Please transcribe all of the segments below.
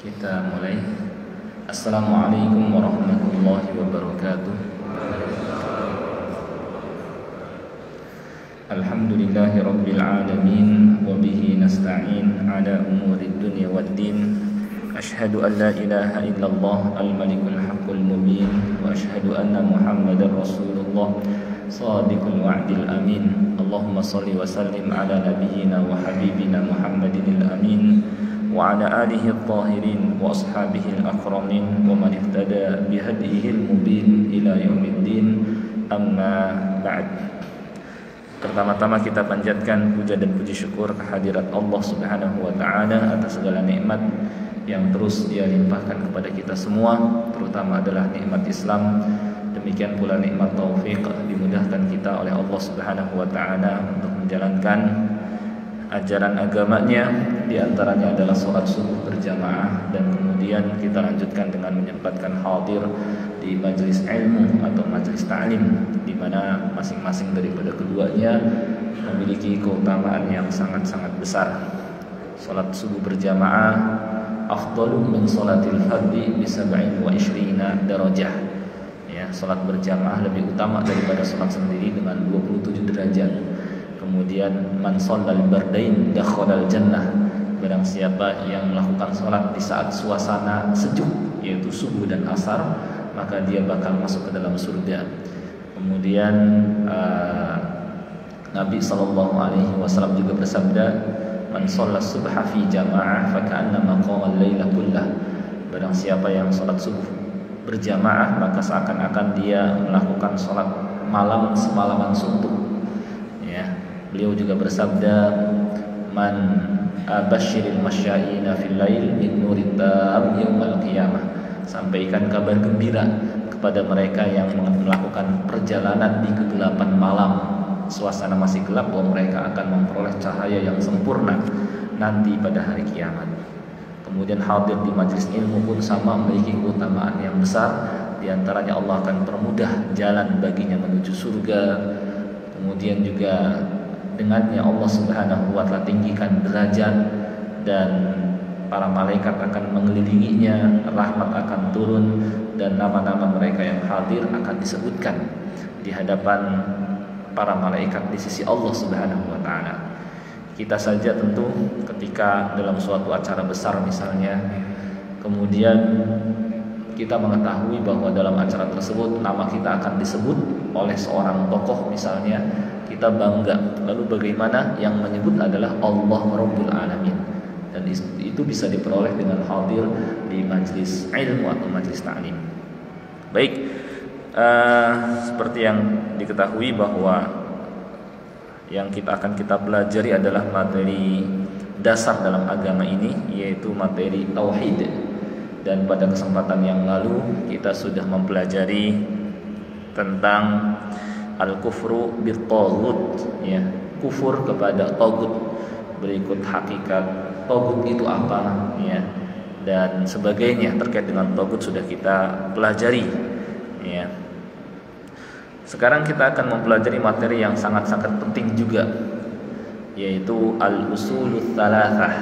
Kita mulai. Assalamualaikum warahmatullahi wabarakatuh. Alhamdulillahi rabbil alamin, wa bihi nasta'in ala umurid dunya waddin. Ashhadu an la ilaha illallah al-malikul haqqul mubin, wa ashhadu anna Muhammadar rasulullah sadiqul wa'dil amin. Allahumma salli wa sallim ala nabiyyina wa habibina Muhammadinil amin wa ala alihi at-tahirin wa ashabihi al-akramin wa man ihtada bihadihi al-mubin ila yaumiddin, amma ba'd. Pertama-tama kita panjatkan puja dan puji syukur kehadirat Allah Subhanahu wa taala atas segala nikmat yang terus Dia limpahkan kepada kita semua, terutama adalah nikmat Islam. Demikian pula nikmat taufik, dimudahkan kita oleh Allah Subhanahu wa taala untuk menjalankan ajaran agamanya, di antaranya adalah sholat subuh berjamaah, dan kemudian kita lanjutkan dengan menyempatkan hadir di majelis ilmu atau majelis ta'lim, di mana masing-masing daripada keduanya memiliki keutamaan yang sangat-sangat besar. Sholat subuh berjamaah afdalu min sholatil fardhi bi 27 darajah. Ya, sholat berjamaah lebih utama daripada sholat sendiri dengan 27 derajat. Kemudian man shallal bardain dakhalal jannah, barang siapa yang melakukan sholat di saat suasana sejuk, yaitu subuh dan asar, maka dia bakal masuk ke dalam surga. Kemudian Nabi SAW juga bersabda, man shallas subha fi jamaah fa ka'annama qama al-laila kullah, barang siapa yang sholat subuh berjamaah maka seakan-akan dia melakukan sholat malam semalaman suntuk. Ya. Beliau juga bersabda, man abasyiril masya'ina fil lail min nurid tam yaumal qiyamah, sampaikan kabar gembira kepada mereka yang melakukan perjalanan di kegelapan malam, suasana masih gelap, bahwa mereka akan memperoleh cahaya yang sempurna nanti pada hari kiamat. Kemudian hadir di majelis ilmu pun sama memiliki keutamaan yang besar. Di antaranya Allah akan permudah jalan baginya menuju surga. Kemudian juga dengannya Allah Subhanahu wa taala tinggikan derajat, dan para malaikat akan mengelilinginya, rahmat akan turun, dan nama-nama mereka yang hadir akan disebutkan di hadapan para malaikat di sisi Allah Subhanahu wa taala. Kita saja tentu ketika dalam suatu acara besar misalnya, kemudian kita mengetahui bahwa dalam acara tersebut nama kita akan disebut oleh seorang tokoh misalnya, kita bangga. Lalu bagaimana yang menyebut adalah Allah Rabbul Alamin, dan itu bisa diperoleh dengan hadir di majelis ilmu atau majelis ta'lim. Baik, seperti yang diketahui bahwa yang akan kita pelajari adalah materi dasar dalam agama ini, yaitu materi tauhid. Dan pada kesempatan yang lalu kita sudah mempelajari tentang al-kufru bit-taghut, ya, kufur kepada taghut. Berikut hakikat taghut itu apa, ya, dan sebagainya terkait dengan taghut sudah kita pelajari, ya. Sekarang kita akan mempelajari materi yang sangat-sangat penting juga, yaitu al-usulul tsalatsah,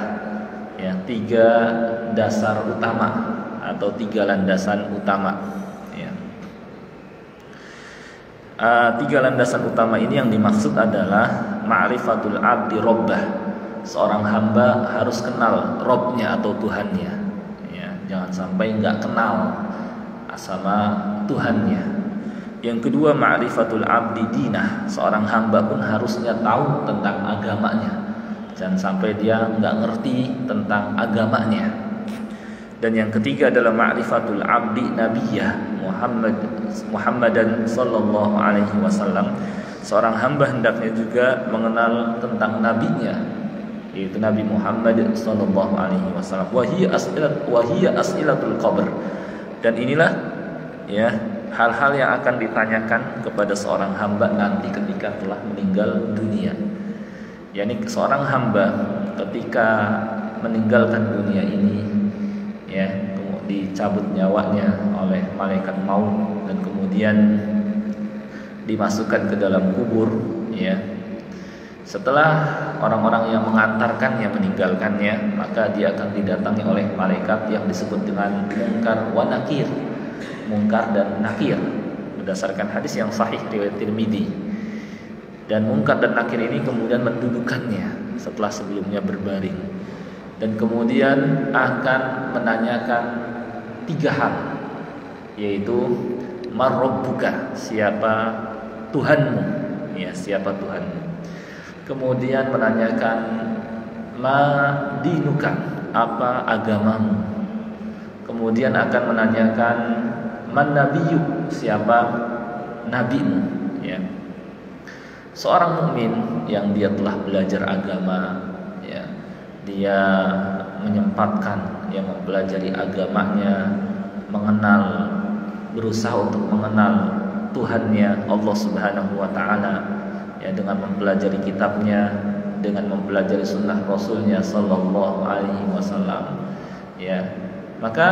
ya, 3 dasar utama atau 3 landasan utama, ya. 3 landasan utama ini yang dimaksud adalah ma'rifatul abdi rabbah. Seorang hamba harus kenal Robnya atau Tuhannya, ya. Jangan sampai nggak kenal sama Tuhannya. Yang kedua, ma'rifatul abdi dinah. Seorang hamba pun harusnya tahu tentang agamanya. Jangan sampai dia nggak ngerti tentang agamanya. Dan yang ketiga adalah ma'rifatul abdi nabiyah Muhammadan sallallahu alaihi wasallam. Seorang hamba hendaknya juga mengenal tentang nabinya, yaitu Nabi Muhammad sallallahu alaihi wasallam. Wa hiya as'ilatul qabr. Dan inilah, ya, hal-hal yang akan ditanyakan kepada seorang hamba nanti ketika telah meninggal dunia. yakni seorang hamba ketika meninggalkan dunia ini, ya, dicabut nyawanya oleh malaikat maut dan kemudian dimasukkan ke dalam kubur, ya. Setelah orang-orang yang mengantarkannya meninggalkannya, maka dia akan didatangi oleh malaikat yang disebut dengan Munkar wa Nakir, Munkar dan Nakir, berdasarkan hadis yang sahih riwayat Tirmidzi. Dan Munkar dan Nakir ini kemudian mendudukannya setelah sebelumnya berbaring, dan kemudian akan menanyakan 3 hal, yaitu marrabbuka, siapa Tuhanmu, ya, siapa Tuhanmu. Kemudian menanyakan ma dinuka, apa agamamu. Kemudian akan menanyakan man nabiyyu, siapa nabimu, ya. Seorang mukmin yang dia telah belajar agama, ya, dia menyempatkan yang mempelajari agamanya, berusaha untuk mengenal Tuhannya Allah Subhanahu wa taala, ya, dengan mempelajari kitabnya, dengan mempelajari sunnah Rasulnya Sallallahu Alaihi Wasallam, ya, maka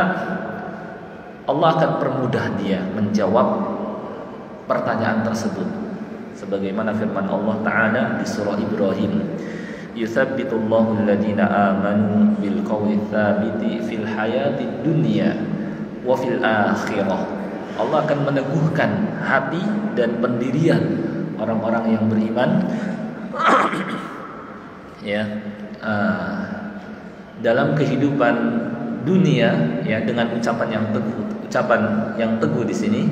Allah akan permudah dia menjawab pertanyaan tersebut, sebagaimana firman Allah Taala di surah Ibrahim, yutsabbitullahu alladhina amanu bil qawli tsabiti fil hayatid dunya wa fil akhirah. Allah akan meneguhkan hati dan pendirian orang-orang yang beriman ya, dalam kehidupan dunia, ya, dengan ucapan yang teguh. Ucapan yang teguh di sini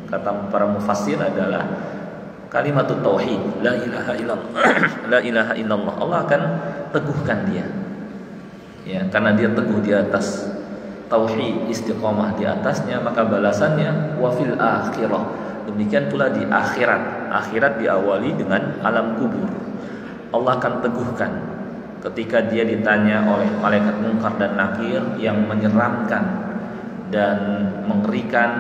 kata para mufassir adalah kalimat tauhid, la ilaha illallah. La ilaha illallah. Allah akan teguhkan dia, ya, karena dia teguh di atas tauhid, istiqomah di atasnya, maka balasannya wa fil akhirah. Demikian pula di akhirat. Akhirat diawali dengan alam kubur. Allah akan teguhkan ketika dia ditanya oleh malaikat Munkar dan Nakir yang menyeramkan dan mengerikan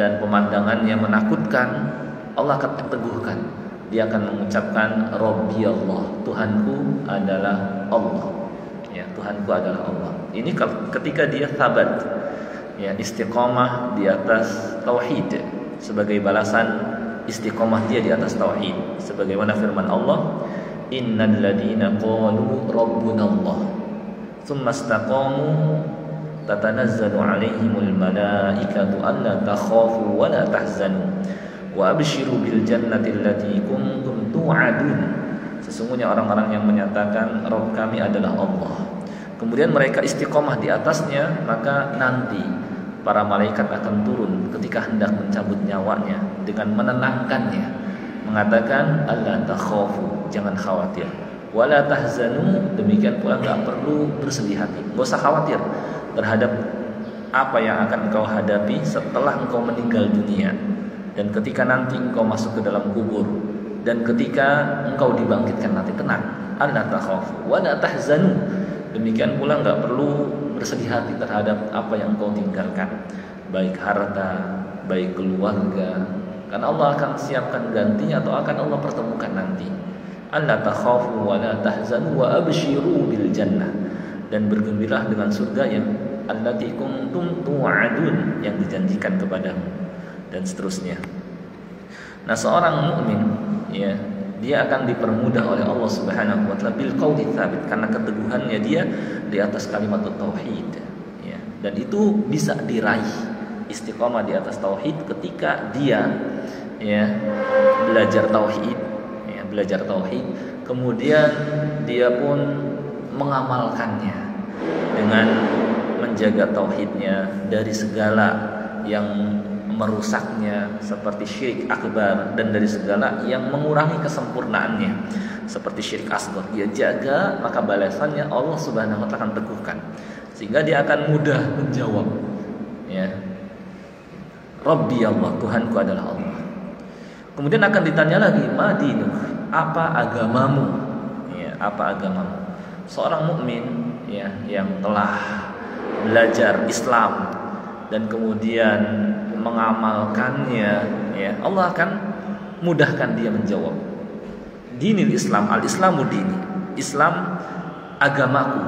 dan pemandangannya menakutkan. Allah akan teguhkan. Dia akan mengucapkan Rabbi Allah, Tuhanku adalah Allah, ya, Tuhanku adalah Allah. Ini ketika dia sabat, ya, istiqomah di atas tauhid, sebagai balasan istiqomah dia di atas tauhid, sebagaimana firman Allah, innal ladina qalu rabbuna Allah tsumma istaqamu tatanazzalu alaihimul malaikatu alla takhafu wa la tahzanu wa abshiru bil jannati allati kuntum tu'adun. Sesungguhnya orang-orang yang menyatakan Rabb kami adalah Allah, kemudian mereka istiqomah di atasnya, maka nanti para malaikat akan turun ketika hendak mencabut nyawanya dengan menenangkannya, mengatakan alla takhafu, jangan khawatir, wala tahzanu, demikian pula enggak perlu bersedih hati, enggak usah khawatir terhadap apa yang akan engkau hadapi setelah engkau meninggal dunia, dan ketika nanti engkau masuk ke dalam kubur, dan ketika engkau dibangkitkan nanti, tenang, alla takhafu wala tahzanu. Demikian pula enggak perlu bersedih hati terhadap apa yang engkau tinggalkan, baik harta, baik keluarga, karena Allah akan siapkan gantinya atau akan Allah pertemukan nanti. Alla takhafu wa la tahzanu wa abshiru bil jannah, dan bergembiralah dengan surga yang allati kuntum tu'adun, yang dijanjikan kepadamu, dan seterusnya. Nah, seorang mukmin, ya, dia akan dipermudah oleh Allah Subhanahu wa taala bil qauli tsabit, karena keteguhannya dia di atas kalimat tauhid, ya. Dan itu bisa diraih istiqomah di atas tauhid ketika dia, ya, belajar tauhid, ya, belajar tauhid, kemudian dia pun mengamalkannya dengan menjaga tauhidnya dari segala yang merusaknya seperti syirik akbar, dan dari segala yang mengurangi kesempurnaannya seperti syirik asghar. Dia jaga, maka balasannya Allah Subhanahu wa taala akan teguhkan, sehingga dia akan mudah menjawab, ya, Rabbi Allah, Tuhanku adalah Allah. Kemudian akan ditanya lagi, madinuk, apa agamamu, ya, apa agamamu. Seorang mukmin, ya, yang telah belajar Islam dan kemudian mengamalkannya, ya, Allah akan mudahkan dia menjawab. Dinil Islam, al-Islamu dini, Islam agamaku,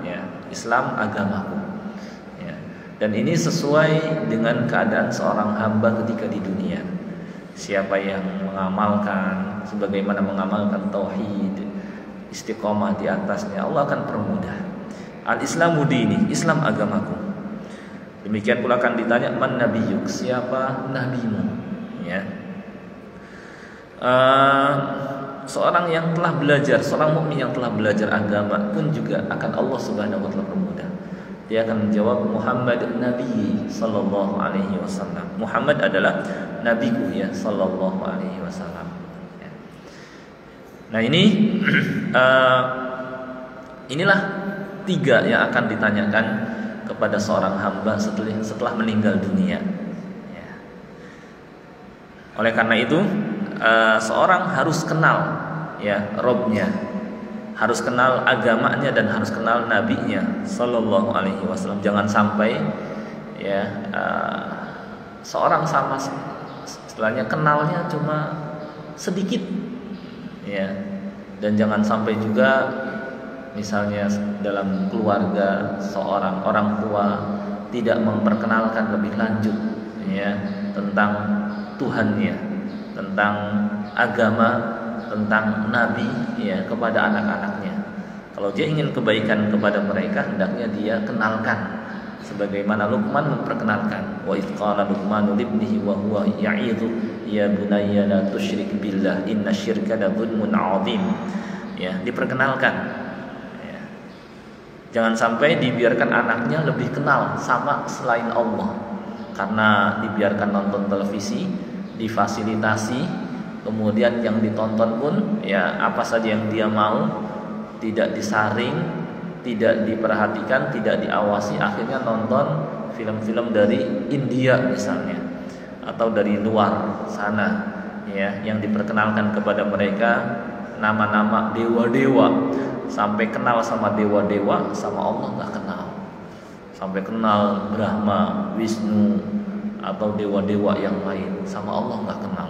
ya, Islam agamaku, ya. Dan ini sesuai dengan keadaan seorang hamba ketika di dunia. Siapa yang mengamalkan sebagaimana mengamalkan tauhid, istiqomah di atasnya, Allah akan permudah. Al-Islamu dini, Islam agamaku. Demikian pula akan ditanya, man nabiyyuk, siapa nabimu? Ya. Seorang yang telah belajar, seorang mukmin yang telah belajar agama pun juga akan Allah Subhanahu wa taala permudah. Dia akan menjawab, Muhammad Nabi sallallahu alaihi wasallam. Muhammad adalah nabiku ya sallallahu alaihi wasallam. Ya. Nah, ini inilah 3 yang akan ditanyakan kepada seorang hamba setelah meninggal dunia. Ya. Oleh karena itu, seorang harus kenal ya Robnya, harus kenal agamanya dan harus kenal nabinya sallallahu alaihi wasallam. Jangan sampai ya seorang sama istilahnya kenalnya cuma sedikit ya, dan jangan sampai juga misalnya dalam keluarga seorang orang tua tidak memperkenalkan lebih lanjut ya tentang Tuhannya, tentang agama, tentang nabi ya kepada anak-anaknya. Kalau dia ingin kebaikan kepada mereka, hendaknya dia kenalkan sebagaimana Luqman memperkenalkan, wa idz qala Luqmanu libnihi wa huwa ya'idhu ya bunayya la tusyrik billah innasyirka la dzulmun 'adzim. Ya, diperkenalkan. Ya. Jangan sampai dibiarkan anaknya lebih kenal sama selain Allah karena dibiarkan nonton televisi, difasilitasi, kemudian yang ditonton pun ya apa saja yang dia mau, tidak disaring, tidak diperhatikan, tidak diawasi, akhirnya nonton film-film dari India misalnya atau dari luar sana ya, yang diperkenalkan kepada mereka nama-nama dewa-dewa, sampai kenal sama dewa-dewa, sama Allah nggak kenal, sampai kenal Brahma, Wisnu atau dewa-dewa yang lain, sama Allah nggak kenal,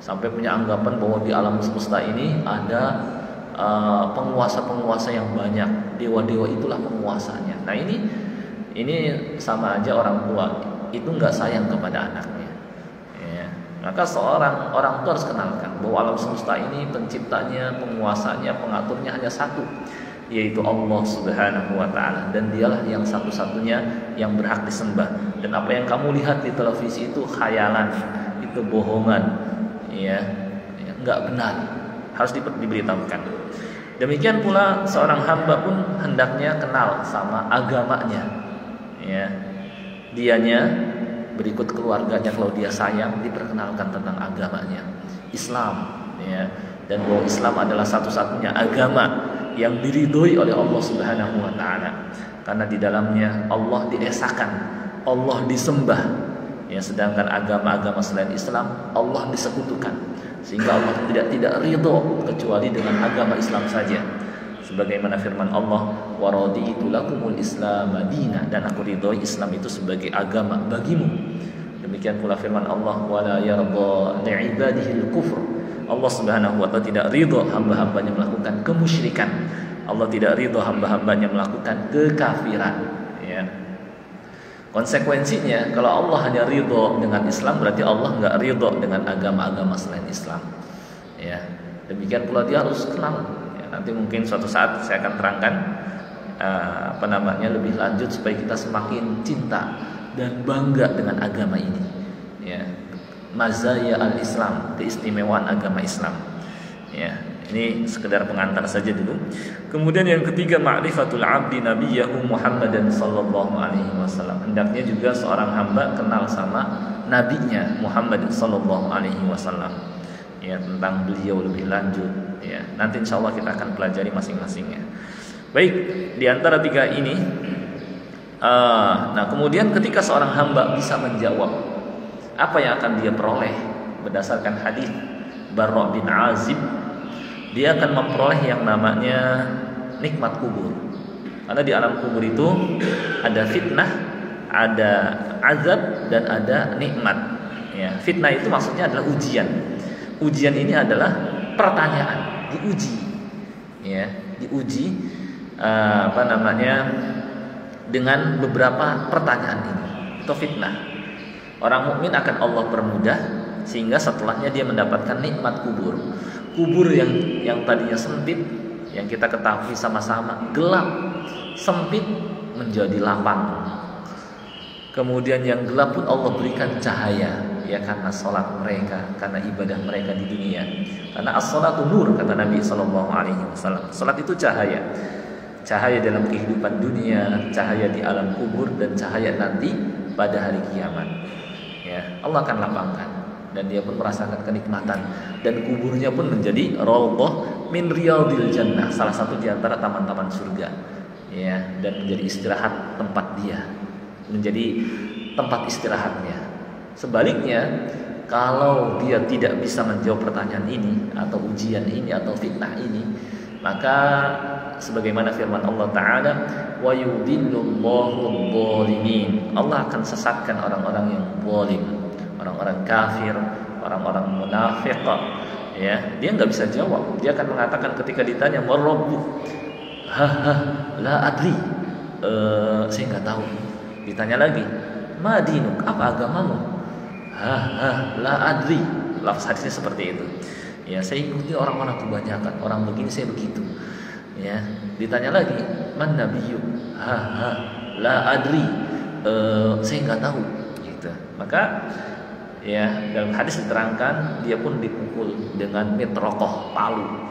sampai punya anggapan bahwa di alam semesta ini ada penguasa-penguasa yang banyak, dewa-dewa itulah penguasanya. Nah ini sama aja orang tua itu nggak sayang kepada anaknya. Ya. Maka seorang orang tua harus kenalkan bahwa alam semesta ini penciptanya, penguasanya, pengaturnya hanya satu, yaitu Allah Subhanahu wa taala, dan dialah yang satu-satunya yang berhak disembah. Dan apa yang kamu lihat di televisi itu khayalan, itu bohongan, ya nggak benar, harus diberitahukan. Demikian pula seorang hamba pun hendaknya kenal sama agamanya, ya. Dianya berikut keluarganya, kalau dia sayang, diperkenalkan tentang agamanya, Islam, ya. Dan bahwa Islam adalah satu-satunya agama yang diridhoi oleh Allah Subhanahu wa taala, karena di dalamnya Allah diesakan, Allah disembah, ya. Sedangkan agama-agama selain Islam Allah disekutukan, sehingga Allah tidak ridho kecuali dengan agama Islam saja. Sebagaimana firman Allah, wa raditu lakumul Islam madina, dan aku ridhoi Islam itu sebagai agama bagimu. Demikian pula firman Allah, wala yarda li'ibadihil kufr. Allah Subhanahu wa taala tidak ridho hamba-hambanya melakukan kemusyrikan. Allah tidak ridho hamba-hambanya melakukan kekafiran, ya. Konsekuensinya, kalau Allah hanya ridho dengan Islam, berarti Allah nggak ridho dengan agama-agama selain Islam. Ya, demikian pula dia harus kenal. Ya, nanti mungkin suatu saat saya akan terangkan lebih lanjut supaya kita semakin cinta dan bangga dengan agama ini. Ya, mazaya al-Islam, keistimewaan agama Islam. Ya. Ini sekedar pengantar saja dulu. Kemudian yang ketiga, ma'rifatul abdi nabiyahu Muhammadan sallallahu alaihi wasallam. Hendaknya juga seorang hamba kenal sama nabinya Muhammad sallallahu alaihi wasallam. Ya, tentang beliau lebih lanjut, ya. Nanti insyaallah kita akan pelajari masing-masingnya. Baik, di antara 3 ini nah kemudian ketika seorang hamba bisa menjawab apa yang akan dia peroleh berdasarkan hadis Barra bin Azib, dia akan memperoleh yang namanya nikmat kubur. Karena di alam kubur itu ada fitnah, ada azab, dan ada nikmat. Ya, fitnah itu maksudnya adalah ujian. Ujian ini adalah pertanyaan, diuji. Ya, diuji dengan beberapa pertanyaan ini. Itu fitnah. Orang mukmin akan Allah permudah sehingga setelahnya dia mendapatkan nikmat kubur. kubur yang tadinya sempit, yang kita ketahui sama-sama gelap, sempit menjadi lapang. Kemudian yang gelap pun Allah berikan cahaya, ya karena sholat mereka, karena ibadah mereka di dunia. Karena as-sholatu nur, kata Nabi SAW. Sholat itu cahaya, cahaya dalam kehidupan dunia, cahaya di alam kubur, dan cahaya nanti pada hari kiamat. Ya, Allah akan lapangkan, dan dia pun merasakan kenikmatan, dan kuburnya pun menjadi raudhah min riyadil jannah, salah satu di antara taman-taman surga. Ya, dan menjadi istirahat tempat dia, menjadi tempat istirahatnya. Sebaliknya, kalau dia tidak bisa menjawab pertanyaan ini, atau ujian ini, atau fitnah ini, maka sebagaimana firman Allah Ta'ala, wa yudillullahu adh-dhalimin, Allah akan sesatkan orang-orang yang zalim, orang-orang kafir, orang-orang munafik. Ya, dia nggak bisa jawab. Dia akan mengatakan ketika ditanya marabbuk, la adri, saya nggak tahu. Ditanya lagi, ma dinuk, apa agamamu? La adri. Lafaz hadisnya seperti itu. Ya, saya ikuti orang-orang kebanyakan, orang begini saya begitu. Ya, ditanya lagi, man nabiyyuk? La adri. Saya nggak tahu. Gitu. Maka ya, dalam hadis diterangkan dia pun dipukul dengan mitroqoh, palu,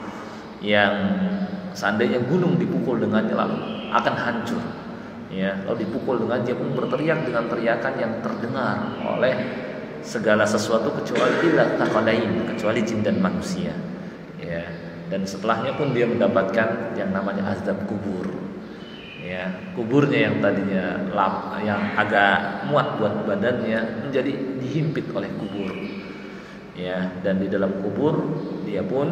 yang seandainya gunung dipukul dengannya lalu akan hancur. Ya, kalau dipukul dengan, dia pun berteriak dengan teriakan yang terdengar oleh segala sesuatu kecuali illa taqalain, kecuali jin dan manusia. Ya, dan setelahnya pun dia mendapatkan yang namanya azab kubur. Ya, kuburnya yang tadinya yang agak muat buat badannya menjadi dihimpit oleh kubur. Ya, dan di dalam kubur dia pun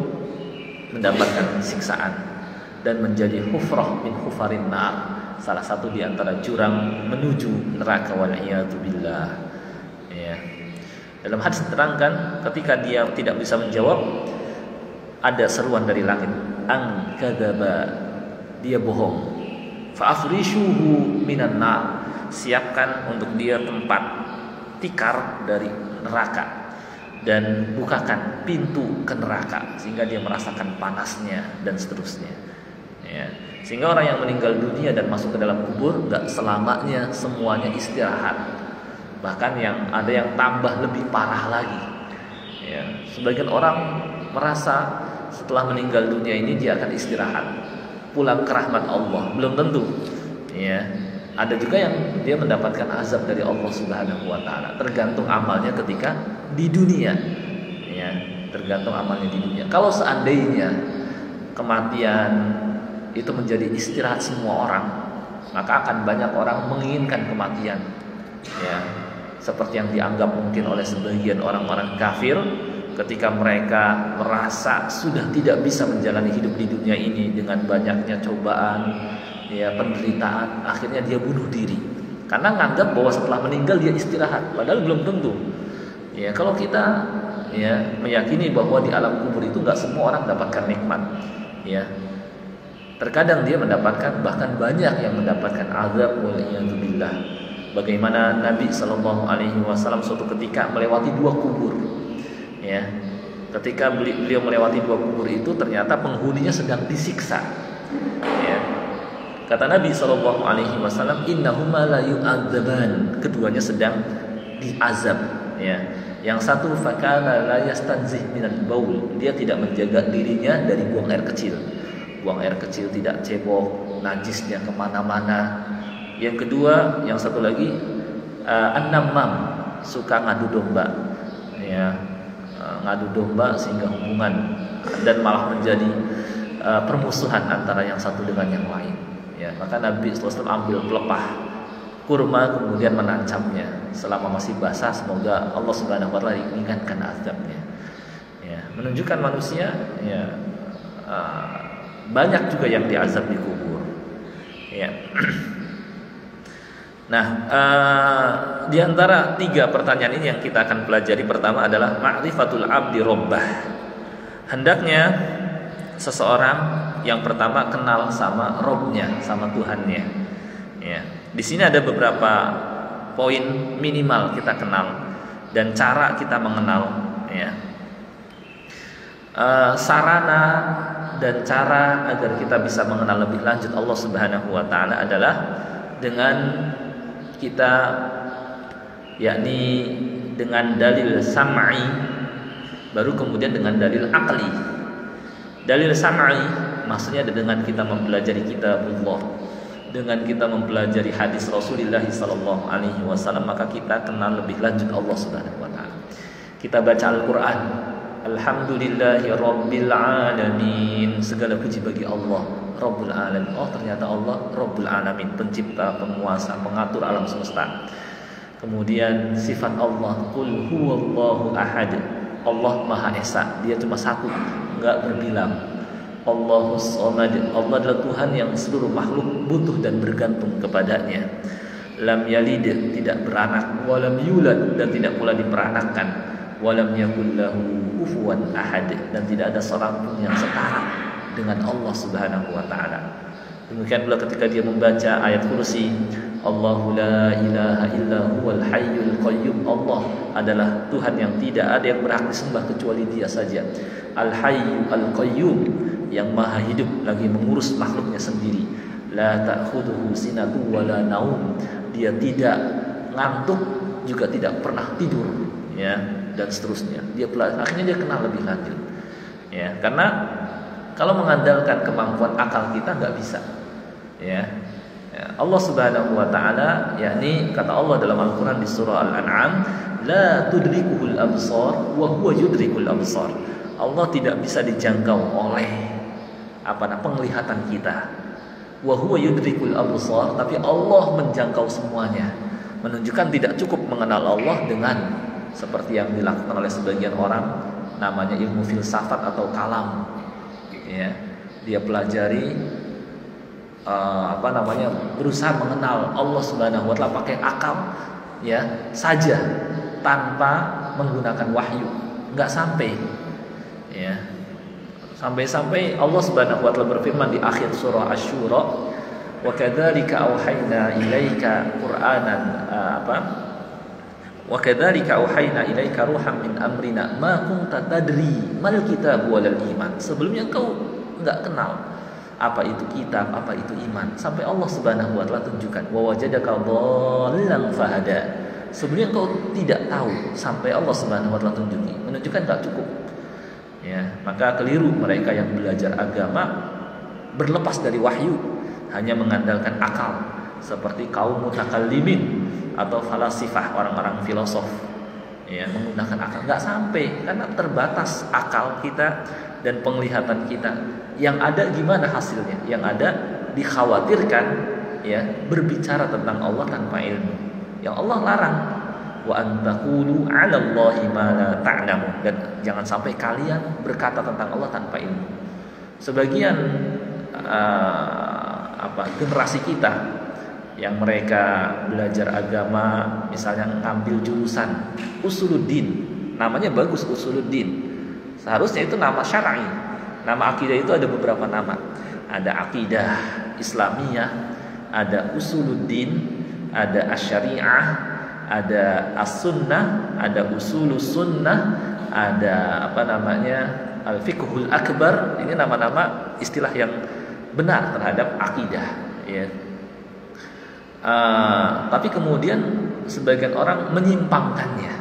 mendapatkan siksaan dan menjadi hufrah min hufarin nar, salah satu di antara jurang menuju neraka, wal iyadu billah. Ya. Dalam hadis diterangkan ketika dia tidak bisa menjawab, ada seruan dari langit, ang kadzaba, dia bohong. Fa afrishuhu minan nar, siapkan untuk dia tempat tikar dari neraka, dan bukakan pintu ke neraka sehingga dia merasakan panasnya dan seterusnya. Ya. Sehingga orang yang meninggal dunia dan masuk ke dalam kubur gak selamanya semuanya istirahat. Bahkan yang ada yang tambah lebih parah lagi. Ya. Sebagian orang merasa setelah meninggal dunia ini dia akan istirahat, pulang ke rahmat Allah. Belum tentu. Ya. Ada juga yang dia mendapatkan azab dari Allah Subhanahu wa taala, tergantung amalnya ketika di dunia. Ya, tergantung amalnya di dunia. Kalau seandainya kematian itu menjadi istirahat semua orang, maka akan banyak orang menginginkan kematian. Ya, seperti yang dianggap mungkin oleh sebagian orang-orang kafir, ketika mereka merasa sudah tidak bisa menjalani hidup di dunia ini dengan banyaknya cobaan, ya, penderitaan, akhirnya dia bunuh diri karena menganggap bahwa setelah meninggal dia istirahat, padahal belum tentu. Ya, kalau kita ya meyakini bahwa di alam kubur itu nggak semua orang mendapatkan nikmat, ya, terkadang dia mendapatkan, bahkan banyak yang mendapatkan azab, waliyadzubillah. Bagaimana Nabi SAW suatu ketika melewati 2 kubur. Ya, ketika beliau melewati 2 kubur itu ternyata penghuninya sedang disiksa. Ya, kata Nabi SAW, innahuma la yu'adzaban, keduanya sedang diazab. Ya, yang satu fakana la yastanzih minal baul, dia tidak menjaga dirinya dari buang air kecil. Buang air kecil tidak cebok, najisnya kemana-mana. Yang kedua, yang satu lagi an-namam, suka ngadu domba. Ya, ngadu domba sehingga hubungan dan malah menjadi permusuhan antara yang satu dengan yang lain. Ya, maka Nabi SAW ambil pelepah kurma kemudian menancapnya selama masih basah, semoga Allah Subhanahu wa taala ringankan azabnya. Ya, menunjukkan manusia ya banyak juga yang diazab di kubur. Ya. Nah, di antara 3 pertanyaan ini yang kita akan pelajari, pertama adalah ma'rifatul abdi rabbah. Hendaknya seseorang yang pertama kenal sama Robnya, sama Tuhannya. Ya. Di sini ada beberapa poin minimal kita kenal dan cara kita mengenal. Ya. sarana dan cara agar kita bisa mengenal lebih lanjut Allah Subhanahu wa taala adalah dengan kita, yakni dengan dalil sam'i, baru kemudian dengan dalil akli. Dalil sam'i maksudnya dengan kita mempelajari kitabullah, dengan kita mempelajari hadis Rasulullah sallallahu alaihi wasallam, maka kita kenal lebih lanjut Allah Subhanahu wa taala. Kita baca Al-Qur'an, alhamdulillahi rabbil alamin, segala puji bagi Allah Rabbul alamin. Oh, ternyata Allah Rabbul alamin, pencipta, penguasa, pengatur alam semesta. Kemudian sifat Allah, qul huwallahu ahad, Allah Maha Esa, dia cuma satu, enggak berbilang. Allahus Samad, Allah adalah Tuhan yang seluruh makhluk butuh dan bergantung kepadanya. Lam yalid, tidak beranak, walam yulad, dan tidak pula diperanakkan. Walam yakul lahu kufuwan ahad, dan tidak ada seorang pun yang setara dengan Allah Subhanahu wa taala. Demikian pula ketika dia membaca ayat kursi, Allahu la ilaha illa huwal hayyul qayyum, Allah adalah Tuhan yang tidak ada yang berhak disembah kecuali Dia saja. Al-Hayyu Al-Qayyum, yang maha hidup lagi mengurus makhluknya sendiri. La ta'khudhuhu sinatu wa la naum, dia tidak ngantuk juga tidak pernah tidur, ya, dan seterusnya. Akhirnya dia kenal lebih lanjut, ya, karena kalau mengandalkan kemampuan akal kita nggak bisa, ya. Allah Subhanahu wa taala, yakni kata Allah dalam Al-Qur'an di surah Al-An'am, la tudrikuhul absar wa huwa yudrikul absar. Allah tidak bisa dijangkau oleh penglihatan kita. Wa huwa yudrikul absar, tapi Allah menjangkau semuanya. Menunjukkan tidak cukup mengenal Allah dengan seperti yang dilakukan oleh sebagian orang, namanya ilmu filsafat atau kalam, ya. Dia pelajari berusaha mengenal Allah Subhanahu wa taala pakai akal, ya, saja, tanpa menggunakan wahyu, enggak sampai, ya. Sampai-sampai Allah Subhanahu wa taala berfirman di akhir surah Asy-Syura, wa kadzalika auhayna ilaika qur'anan wa kadzalika auhayna ilaika ruham min amrina ma kunta tadri mal kitab wal iman. Sebelumnya engkau enggak kenal apa itu kitab, apa itu iman, sampai Allah Subhanahu wa taala tunjukkan wa wajadaka dhallan fahada. Sebelumnya engkau tidak tahu, sampai Allah Subhanahu wa taala tunjuki, menunjukkan enggak cukup. Ya, maka keliru mereka yang belajar agama berlepas dari wahyu, hanya mengandalkan akal, seperti kaum mutakallimin atau falasifah, orang-orang filosof, ya, menggunakan akal. Nggak sampai, karena terbatas akal kita dan penglihatan kita. Yang ada gimana hasilnya? Yang ada dikhawatirkan, ya, berbicara tentang Allah tanpa ilmu. Yang Allah larang, wa antaqulu 'ala Allahi ma la ta'lamun, dan jangan sampai kalian berkata tentang Allah tanpa ilmu. Sebagian generasi kita yang mereka belajar agama, misalnya ngambil jurusan Usuluddin, namanya bagus Usuluddin, seharusnya itu nama syar'i. Nama akidah itu ada beberapa nama, ada akidah Islamiyah, ada Usuluddin, ada Asy-Syari'ah, ada As-Sunnah, ada Usulus Sunnah, ada Al-Fiqhul Akbar. Ini nama-nama istilah yang benar terhadap akidah, ya. Tapi kemudian sebagian orang menyimpangkannya,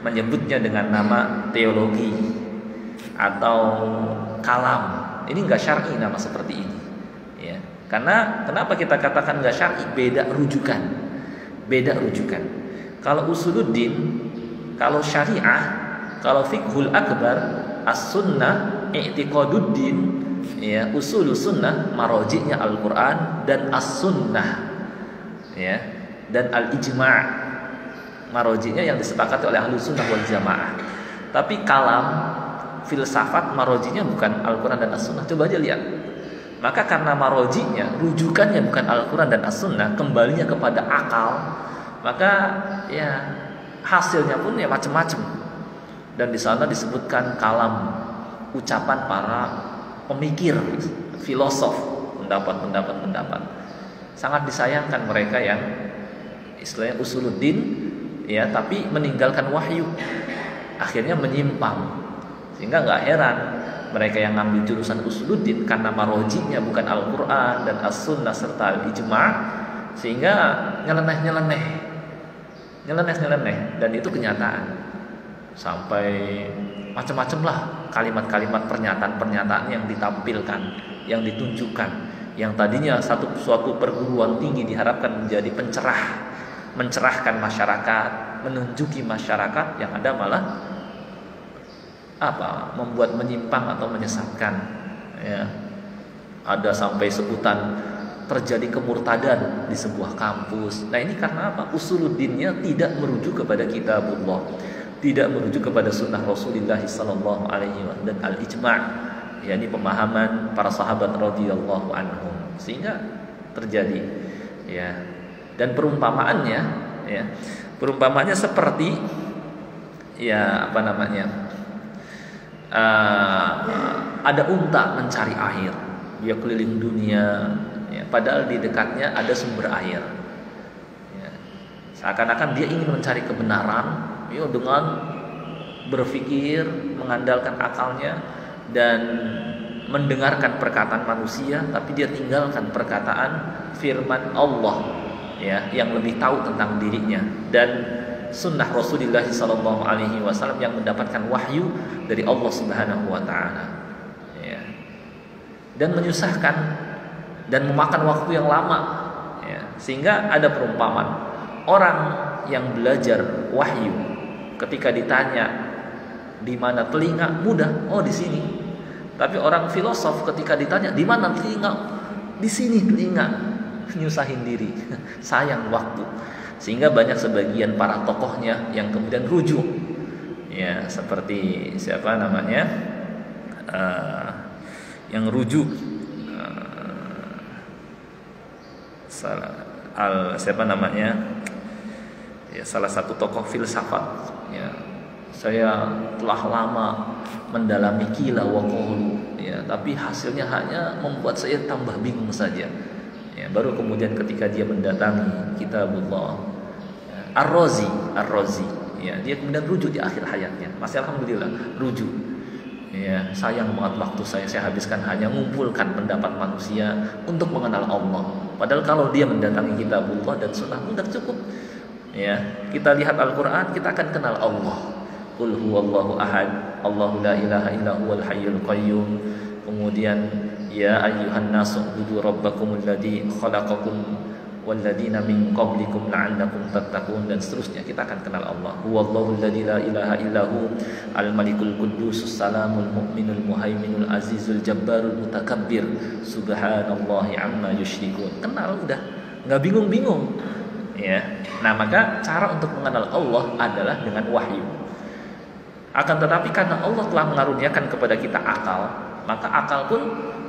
menyebutnya dengan nama teologi atau kalam. Ini enggak syar'i nama seperti ini, ya. Karena kenapa kita katakan enggak syar'i? Beda rujukan. Kalau Usuluddin, kalau Syariah, kalau Fiqhul Akbar, As-Sunnah, I'tiqaduddin, ya, Usulus Sunnah, marojiknya Al-Qur'an dan As-Sunnah, ya, dan Al-Ijma', marojiknya yang disepakati oleh Ahlus Sunnah wal Jamaah. Tapi kalam, filsafat, marojiknya bukan Al-Qur'an dan As-Sunnah. Coba aja lihat. Maka karena marojiknya, rujukannya bukan Al-Quran dan As-Sunnah, kembalinya kepada akal, maka ya hasilnya pun ya macam-macam. Dan di sana disebutkan kalam, ucapan para pemikir, filosof, pendapat. Sangat disayangkan mereka yang istilahnya Usuluddin, ya, tapi meninggalkan wahyu, akhirnya menyimpang. Sehingga nggak heran mereka yang ngambil jurusan usuluddin karena marojinya bukan Al-Quran dan As-Sunnah serta Al-Ijma', sehingga nyeleneh, dan itu kenyataan. Sampai macam-macam lah kalimat-kalimat pernyataan yang ditampilkan, yang ditunjukkan, yang tadinya suatu perguruan tinggi diharapkan menjadi mencerahkan masyarakat, menunjuki masyarakat, yang ada malah membuat menyimpang atau menyesatkan, ya. Ada sampai sebutan terjadi kemurtadan di sebuah kampus. Nah, ini karena apa? Usuluddinnya tidak merujuk kepada kitabullah, tidak merujuk kepada sunnah Rasulullah sallallahu alaihi wasallam dan al-ijma', yakni pemahaman para sahabat radhiyallahu anhum, sehingga terjadi, ya. Dan perumpamaannya, ya, perumpamaannya seperti, ya, ada unta mencari air, dia keliling dunia, ya, padahal di dekatnya ada sumber air, ya. Seakan-akan dia ingin mencari kebenaran, ya, dengan berpikir, mengandalkan akalnya dan mendengarkan perkataan manusia, tapi dia tinggalkan perkataan firman Allah, ya, yang lebih tahu tentang dirinya, dan sunnah Rasulullah sallallahu alaihi wasallam yang mendapatkan wahyu dari Allah Subhanahu wa taala, ya. Dan menyusahkan dan memakan waktu yang lama, ya. Sehingga ada perumpamaan orang yang belajar wahyu, ketika ditanya di mana telinga, mudah, oh di sini. Tapi orang filosof ketika ditanya di mana telinga, di sini telinga, nyusahin diri, sayang waktu. Sehingga banyak sebagian para tokohnya yang kemudian rujuk, ya, seperti siapa namanya, yang rujuk, siapa namanya, ya, salah satu tokoh filsafat, ya, saya telah lama mendalami qila wa qalu, ya, tapi hasilnya hanya membuat saya tambah bingung saja. Ya, baru kemudian ketika dia mendatangi kitabullah, Ar-Razi, ya, dia kemudian rujuk di akhir hayatnya. Masih alhamdulillah rujuk. Ya, sayang banget waktu saya habiskan hanya mengumpulkan pendapat manusia untuk mengenal Allah. Padahal kalau dia mendatangi kitabullah dan sunnah sudah cukup. Ya, kita lihat Al-Qur'an, kita akan kenal Allah. Qul huwallahu ahad, Allahu la ilaha illa huwal hayyul qayyum. Kemudian ya ayyuhan nasu ubudu rabbakumul ladzi khalaqakum walladzina min qablikum la'allakum tattaqun, dan seterusnya. Kita akan kenal Allah. Huwallahu alladzi la ilaha illahu al-malikul quddusus salamul mu'minul muhaiminul azizul jabbarul mutakabbir subhanallahi amma yusyrikun. Kenal udah, enggak bingung-bingung, ya. Nah, maka cara untuk mengenal Allah adalah dengan wahyu. Akan tetapi karena Allah telah mengaruniakan kepada kita akal, maka akal pun,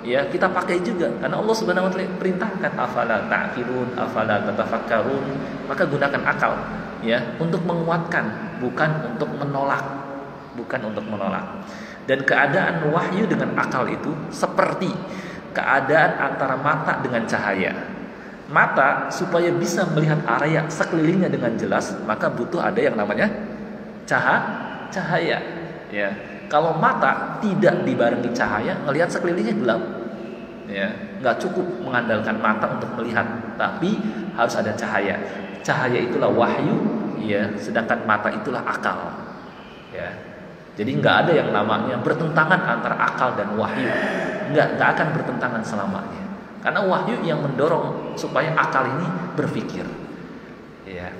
ya, kita pakai juga, karena Allah Subhanahu wa taala perintahkan afala ta'qilun, afala tatafakkarun, maka gunakan akal, ya, untuk menguatkan, bukan untuk menolak. Dan keadaan wahyu dengan akal itu seperti keadaan antara mata dengan cahaya. Mata supaya bisa melihat area sekelilingnya dengan jelas, maka butuh ada yang namanya cahaya, ya. Kalau mata tidak dibarengi cahaya, ngelihat sekelilingnya gelap, ya, nggak cukup mengandalkan mata untuk melihat, tapi harus ada cahaya. Cahaya itulah wahyu, ya, sedangkan mata itulah akal, ya. Jadi nggak ada yang namanya bertentangan antara akal dan wahyu, nggak akan bertentangan selamanya, karena wahyu yang mendorong supaya akal ini berpikir, ya.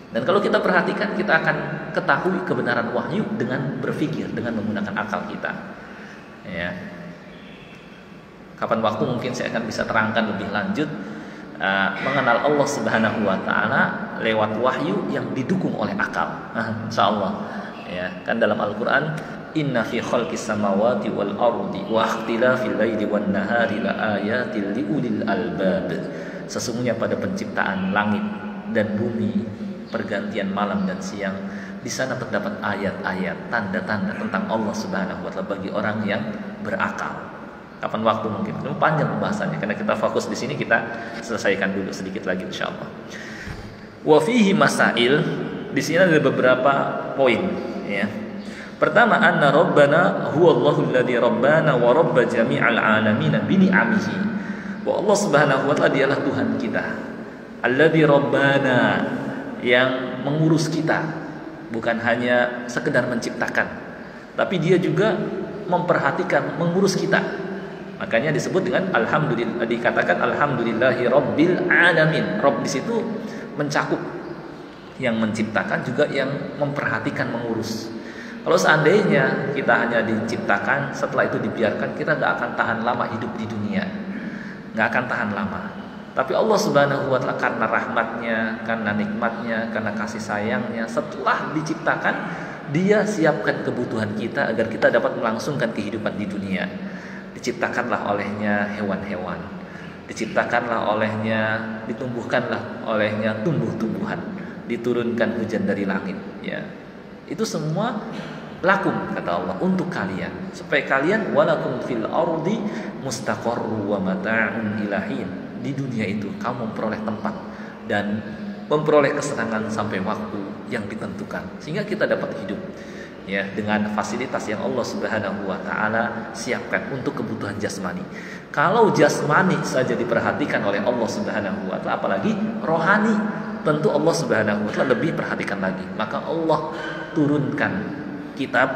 Dan kalau kita perhatikan, kita akan ketahui kebenaran wahyu dengan berpikir, dengan menggunakan akal kita, ya. Kapan waktu mungkin saya akan bisa terangkan lebih lanjut mengenal Allah Subhanahu wa taala lewat wahyu yang didukung oleh akal. Insyaallah, ya. Kan dalam Al-Qur'an, inna fi khalqis samawati wal ardi wa ikhtilafil laili wan nahari laayatil liulil albab. Sesungguhnya pada penciptaan langit dan bumi, pergantian malam dan siang, di sana terdapat ayat-ayat, tanda-tanda tentang Allah Subhanahu wa taala bagi orang yang berakal. Kapan waktu mungkin, itu panjang pembahasannya, karena kita fokus di sini, kita selesaikan dulu sedikit lagi insyaallah. Wa fihi masail, di sini ada beberapa poin, ya. Pertama, anna rabbana huwallahu alladzi rabbana wa rabb jami'al alamin bi ni'amihi. Bahwa Allah Subhanahu wa taala dialah Tuhan kita. Alladzi rabbana, yang mengurus kita, bukan hanya sekedar menciptakan, tapi dia juga memperhatikan, mengurus kita. Makanya disebut dengan alhamdulillah, dikatakan alhamdulillahi rabbil alamin. Rabb di situ mencakup yang menciptakan juga yang memperhatikan, mengurus. Kalau seandainya kita hanya diciptakan, setelah itu dibiarkan, kita gak akan tahan lama hidup di dunia, gak akan tahan lama. Tapi Allah Subhanahu wa taala karena rahmatnya, karena nikmatnya, karena kasih sayangnya, setelah diciptakan, dia siapkan kebutuhan kita agar kita dapat melangsungkan kehidupan di dunia. Diciptakanlah olehnya hewan-hewan, diciptakanlah olehnya, ditumbuhkanlah olehnya tumbuh-tumbuhan, diturunkan hujan dari langit, ya. Itu semua lakum, kata Allah, untuk kalian, supaya kalian walakum fil ardi mustaqarru wa mata'un ilahin. Di dunia itu kamu memperoleh tempat dan memperoleh kesenangan sampai waktu yang ditentukan, sehingga kita dapat hidup, ya, dengan fasilitas yang Allah Subhanahu wa taala siapkan untuk kebutuhan jasmani. Kalau jasmani saja diperhatikan oleh Allah Subhanahu wa taala, apalagi rohani, tentu Allah Subhanahu wa taala lebih perhatikan lagi. Maka Allah turunkan kitab,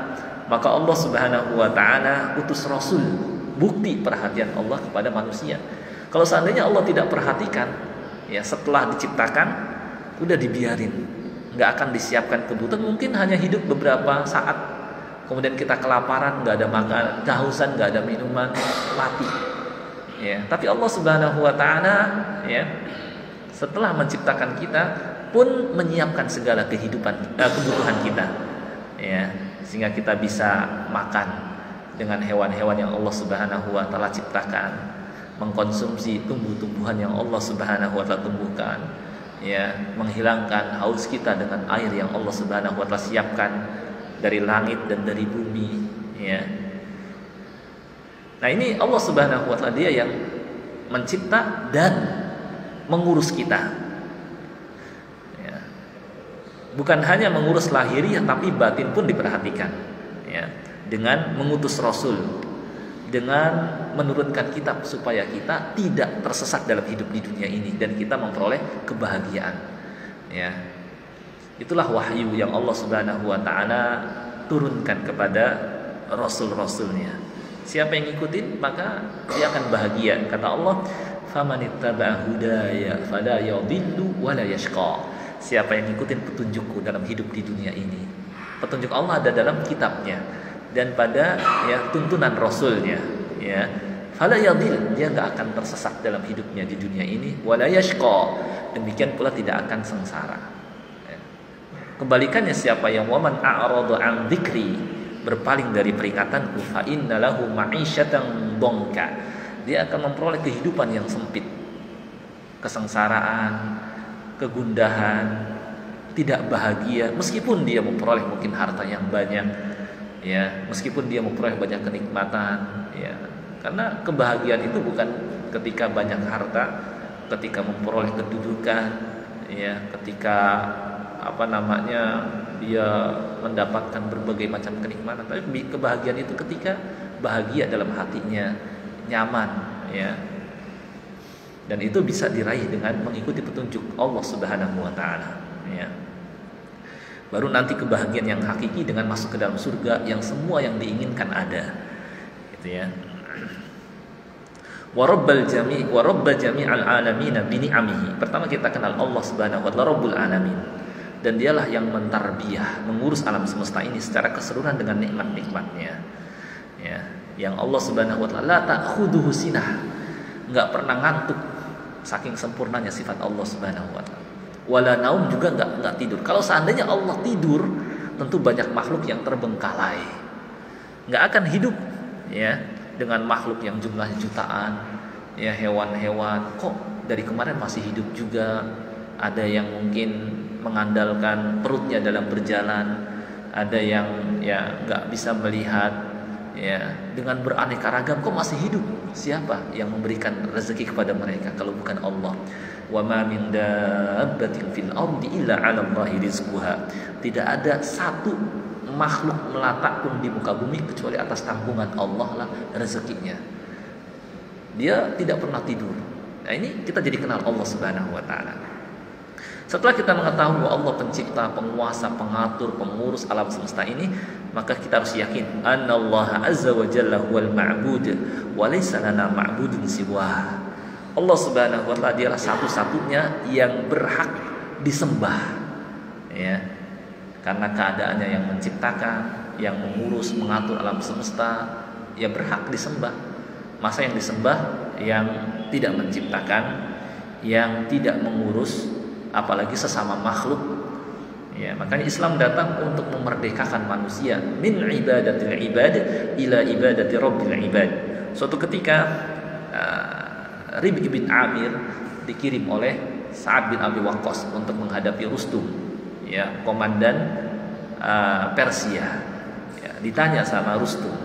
maka Allah Subhanahu wa taala utus rasul, bukti perhatian Allah kepada manusia. Kalau seandainya Allah tidak perhatikan, ya, setelah diciptakan udah dibiarin, nggak akan disiapkan kebutuhan, mungkin hanya hidup beberapa saat, kemudian kita kelaparan, nggak ada makan, kehausan, nggak ada minuman, mati. Ya, tapi Allah Subhanahu wa taala, ya, setelah menciptakan kita pun menyiapkan segala kehidupan, kebutuhan kita, ya, sehingga kita bisa makan dengan hewan-hewan yang Allah Subhanahu wa taala ciptakan, mengkonsumsi tumbuh-tumbuhan yang Allah Subhanahu wa taala tumbuhkan, ya, menghilangkan haus kita dengan air yang Allah Subhanahu wa taala siapkan dari langit dan dari bumi, ya. Nah, ini Allah Subhanahu wa taala, dia yang mencipta dan mengurus kita, ya. Bukan hanya mengurus lahiriah, tapi batin pun diperhatikan, ya, dengan mengutus rasul, dengan menurunkan kitab supaya kita tidak tersesat dalam hidup di dunia ini dan kita memperoleh kebahagiaan, ya. Itulah wahyu yang Allah Subhanahu wa taala turunkan kepada rasul-rasulnya. Siapa yang ngikutin maka dia akan bahagia. Kata Allah, "Famanittaba'a hudaya fala yadhillu wa la yashqa." Siapa yang ngikutin petunjukku dalam hidup di dunia ini. Petunjuk Allah ada dalam kitabnya dan pada, ya, tuntunan rasulnya, ya. Fala yadhil, dia enggak akan tersesat dalam hidupnya di dunia ini, wala yashqa, demikian pula tidak akan sengsara. Ya. Kebalikannya, siapa yang waman a'rada an dzikri, berpaling dari peringatanku, fa innalahu ma'isyatan dhanka, dia akan memperoleh kehidupan yang sempit, kesengsaraan, kegundahan, tidak bahagia, meskipun dia memperoleh mungkin harta yang banyak, ya, meskipun dia memperoleh banyak kenikmatan, ya. Karena kebahagiaan itu bukan ketika banyak harta, ketika memperoleh kedudukan, ya, ketika dia mendapatkan berbagai macam kenikmatan. Tapi kebahagiaan itu ketika bahagia dalam hatinya, nyaman, ya. Dan itu bisa diraih dengan mengikuti petunjuk Allah Subhanahu wa taala, ya. Baru nanti kebahagiaan yang hakiki dengan masuk ke dalam surga yang semua yang diinginkan ada, gitu, ya. Wa rabbal jami'al alamin bi ni'amihi. Pertama kita kenal Allah Subhanahu wa taala Rabbul alamin, dan dialah yang mentarbiyah, mengurus alam semesta ini secara keseluruhan dengan nikmat-nikmatnya, ya. Yang Allah Subhanahu wa taala la ta'khuduhu sinah, enggak pernah ngantuk, saking sempurnanya sifat Allah Subhanahu wa taala. Wala naum, juga enggak tidur. Kalau seandainya Allah tidur, tentu banyak makhluk yang terbengkalai, enggak akan hidup, ya, dengan makhluk yang jumlahnya jutaan, ya, hewan-hewan kok dari kemarin masih hidup juga. Ada yang mungkin mengandalkan perutnya dalam berjalan, ada yang, ya, enggak bisa melihat, ya, dengan beraneka ragam kok masih hidup. Siapa yang memberikan rezeki kepada mereka kalau bukan Allah? Wa ma min dabbatin fil ardi illa 'ala Allahi rizquha. Tidak ada satu makhluk melata pun di muka bumi kecuali atas tanggungan Allah lah rezekinya. Dia tidak pernah tidur. Nah, ini kita jadi kenal Allah Subhanahu wa taala. Setelah kita mengetahui bahwa Allah pencipta, penguasa, pengatur, pengurus alam semesta ini, maka kita harus yakin annallaha azza wa jalla huwal ma'bud wa laysa lana ma'budun siwah. Allah Subhanahu wa taala dialah satu-satunya yang berhak disembah. Ya. Karena keadaannya yang menciptakan, yang mengurus, mengatur alam semesta, ya berhak disembah. Masa yang disembah yang tidak menciptakan, yang tidak mengurus, apalagi sesama makhluk. Ya, makanya Islam datang untuk memerdekakan manusia min ibadatil ibad ila ibadati rabbil ibad. Suatu ketika Rib'i bin Amir dikirim oleh Sa'ad bin Abi Waqqas untuk menghadapi Rustum, ya, komandan Persia. Ya, ditanya sama Rustum,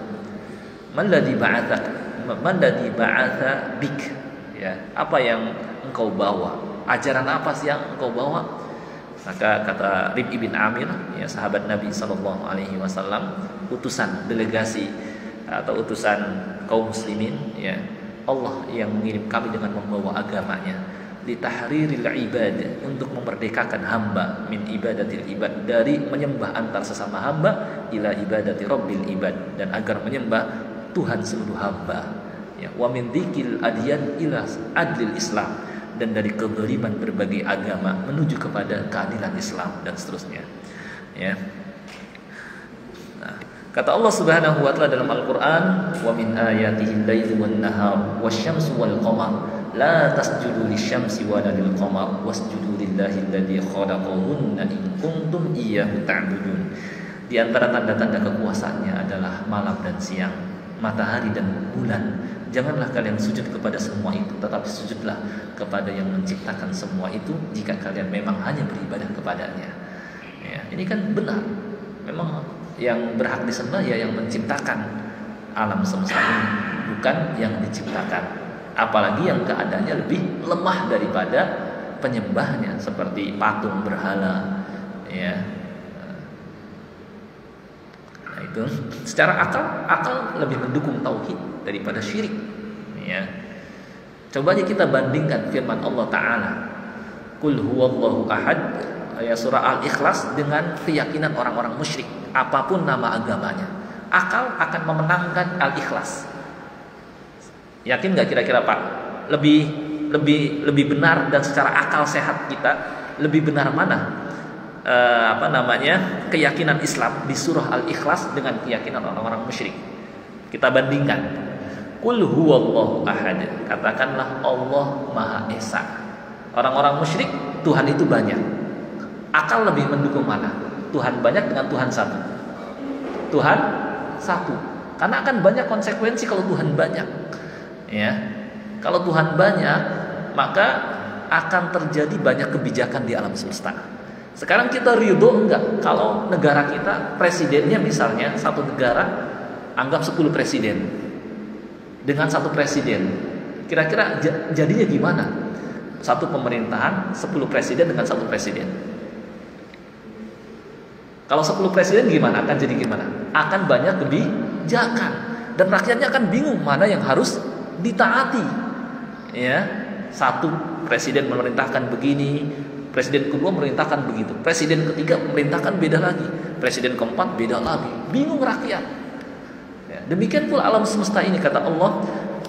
man ladzi ba'atha bik, ya, apa yang engkau bawa? Ajaran apa sih yang engkau bawa? Maka kata Rib'i bin Amir, ya, sahabat Nabi sallallahu alaihi wasallam, utusan delegasi atau utusan kaum muslimin, ya, Allah yang mengirim kami dengan membawa agamanya, litahriril ibad, untuk memerdekakan hamba, min ibadatil ibad, dari menyembah antar sesama hamba, ila ibadati rabbil ibad, dan agar menyembah Tuhan seluruh hamba, ya, wa min dzikil adyan ila adlil Islam, dan dari kezaliman berbagai agama menuju kepada keadilan Islam, dan seterusnya. Ya. Nah, kata Allah Subhanahu wa taala dalam Al-Qur'an, wa min ayatihi al-lailu wan-nahar wasyamsu wal-qamar la tasjudu lisyamsi wa la lil-qamar wasjudu lillahi alladzi khalaqahunna in kuntum iyyahu ta'budun. Di antara tanda-tanda kekuasaannya adalah malam dan siang, matahari dan bulan. Janganlah kalian sujud kepada semua itu, tetapi sujudlah kepada yang menciptakan semua itu jika kalian memang hanya beribadah kepadanya. Ya, ini kan benar. Memang yang berhak disembah ya yang menciptakan alam semesta ini, bukan yang diciptakan. Apalagi yang keadaannya lebih lemah daripada penyembahnya, seperti patung berhala. Ya. Nah, itu secara akal lebih mendukung tauhid daripada syirik. Ya. Coba aja kita bandingkan firman Allah Ta'ala, Qul huwallahu ahad, ya, surah Al-Ikhlas, dengan keyakinan orang-orang musyrik apapun nama agamanya. Akal akan memenangkan Al-Ikhlas. Yakin nggak kira-kira Pak? Lebih benar, dan secara akal sehat kita lebih benar mana? Keyakinan Islam di surah Al-Ikhlas dengan keyakinan orang-orang musyrik. Kita bandingkan. Qul huwallahu ahad, katakanlah Allah Maha Esa. Orang-orang musyrik Tuhan itu banyak. Akal lebih mendukung mana? Tuhan banyak dengan Tuhan satu. Tuhan satu. Karena akan banyak konsekuensi kalau Tuhan banyak. Ya. Kalau Tuhan banyak, maka akan terjadi banyak kebijakan di alam semesta. Sekarang kita ridho enggak kalau negara kita presidennya, misalnya satu negara anggap 10 presiden dengan satu presiden, kira-kira jadinya gimana? Satu pemerintahan 10 presiden dengan satu presiden. Kalau 10 presiden gimana? Akan jadi gimana? Akan banyak kebijakan, dan rakyatnya akan bingung mana yang harus ditaati. Ya, satu presiden memerintahkan begini, presiden kedua memerintahkan begitu, presiden ketiga memerintahkan beda lagi, presiden keempat beda lagi, bingung rakyat. Ya, demikian pula alam semesta ini, kata Allah,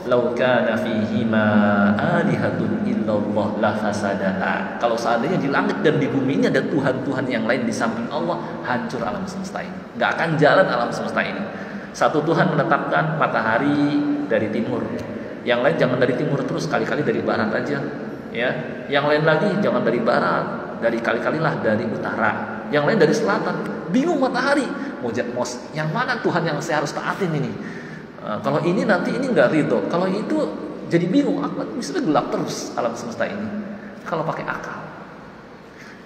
"Lau kana fihima alihatun illallah la fasadata." Kalau seandainya di langit dan di bumi ini ada Tuhan-Tuhan yang lain di samping Allah, hancur alam semesta ini. Gak akan jalan alam semesta ini. Satu Tuhan menetapkan matahari dari timur, yang lain jangan dari timur terus, kali-kali dari barat aja. Ya, yang lain lagi jangan dari barat, dari kali-kalilah dari utara. Yang lain dari selatan. Bingung matahari. Mau yang mana Tuhan yang saya harus taatin ini? Kalau ini nanti ini nggak ridho, kalau itu jadi bingung. Misalnya gelap terus alam semesta ini. Kalau pakai akal,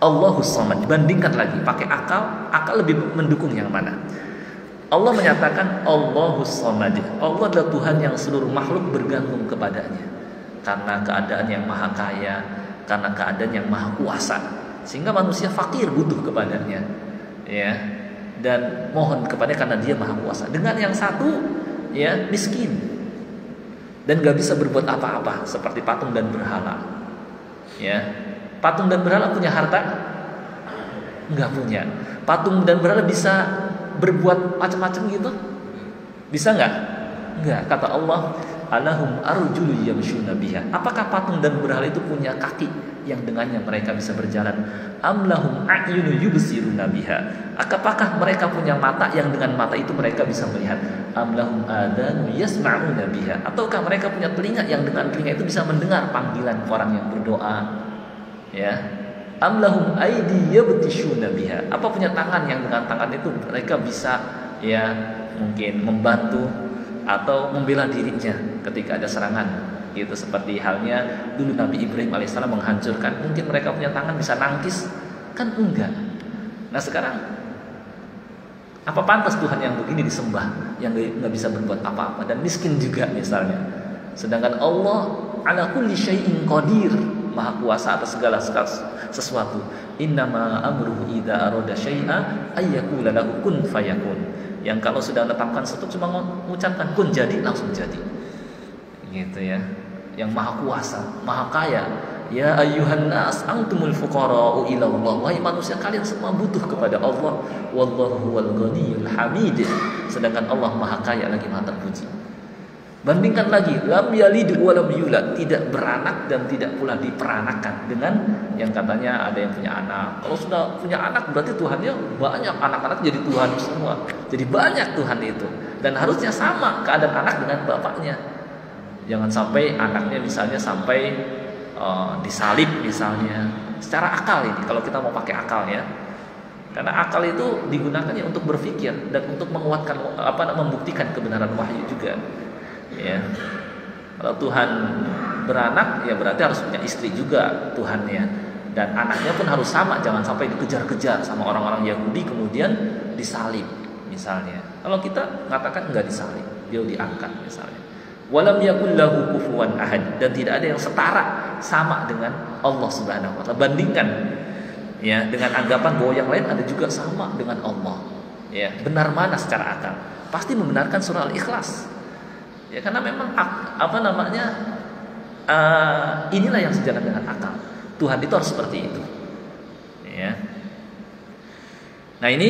Allahus Samad, bandingkan lagi pakai akal lebih mendukung yang mana? Allah menyatakan Allahus Samad, Allah adalah Tuhan yang seluruh makhluk bergantung kepadanya, karena keadaan yang maha kaya, karena keadaan yang maha kuasa, sehingga manusia fakir butuh kepadanya. Ya, dan mohon kepadanya karena Dia Maha Kuasa. Dengan yang satu ya miskin dan gak bisa berbuat apa-apa seperti patung dan berhala. Ya, patung dan berhala punya harta? Nggak punya. Patung dan berhala bisa berbuat macam-macam gitu? Bisa nggak? Nggak. Kata Allah, alahum arjulu yamshuna biha. Apakah patung dan berhala itu punya kaki yang dengannya mereka bisa berjalan? Am lahum a'yunu yubsiruna biha. Apakah mereka punya mata yang dengan mata itu mereka bisa melihat? Am lahum adanu yasma'una biha. Ataukah mereka punya telinga yang dengan telinga itu bisa mendengar panggilan orang yang berdoa? Ya. Am lahum aidi yabtishuna biha. Apa punya tangan yang dengan tangan itu mereka bisa ya mungkin membantu atau membela dirinya ketika ada serangan, gitu seperti halnya dulu Nabi Ibrahim alaihissalam menghancurkan. Mungkin mereka punya tangan bisa nangkis, kan enggak. Nah sekarang apa pantas Tuhan yang begini disembah, yang nggak bisa berbuat apa-apa dan miskin juga misalnya, sedangkan Allah ala kulli syai'in qadir, Maha Kuasa atas segala sesuatu. Innama amruhu idza arada syai'a ayyakula lahu kun fayakun. Yang kalau sudah menetapkan sesuatu cuma mengucapkan kun jadi langsung jadi. Gitu ya. Yang Maha Kuasa, Maha Kaya. Ya ayyuhan nas antumul fuqara'u ila Allah. Wahai manusia, kalian semua butuh kepada Allah. Wallahu huwal ghaniyyul hamid. Sedangkan Allah Maha Kaya lagi Maha terpuji. Bandingkan lagi, lam yalid wa lam yulad, tidak beranak dan tidak pula diperanakan, dengan yang katanya ada yang punya anak. Kalau sudah punya anak berarti Tuhannya banyak, anak-anak jadi Tuhan semua. Jadi banyak Tuhan itu. Dan harusnya sama keadaan anak dengan bapaknya. Jangan sampai anaknya misalnya sampai disalib misalnya. Secara akal ini, kalau kita mau pakai akal ya. Karena akal itu digunakannya untuk berpikir dan untuk menguatkan membuktikan kebenaran wahyu juga. Ya, kalau Tuhan beranak ya berarti harus punya istri juga Tuhannya, dan anaknya pun harus sama, jangan sampai dikejar-kejar sama orang-orang Yahudi kemudian disalib misalnya. Kalau kita mengatakan enggak disalib, dia diangkat misalnya. Walam yakul lahu kufuwan ahad, dan tidak ada yang setara sama dengan Allah Subhanahu wa taala. Bandingkan ya dengan anggapan bahwa yang lain ada juga sama dengan Allah. Ya, benar mana secara akal? Pasti membenarkan surah Al-Ikhlas. Ya karena memang inilah yang sejalan dengan akal. Tuhan itu harus seperti itu. Ya. Nah ini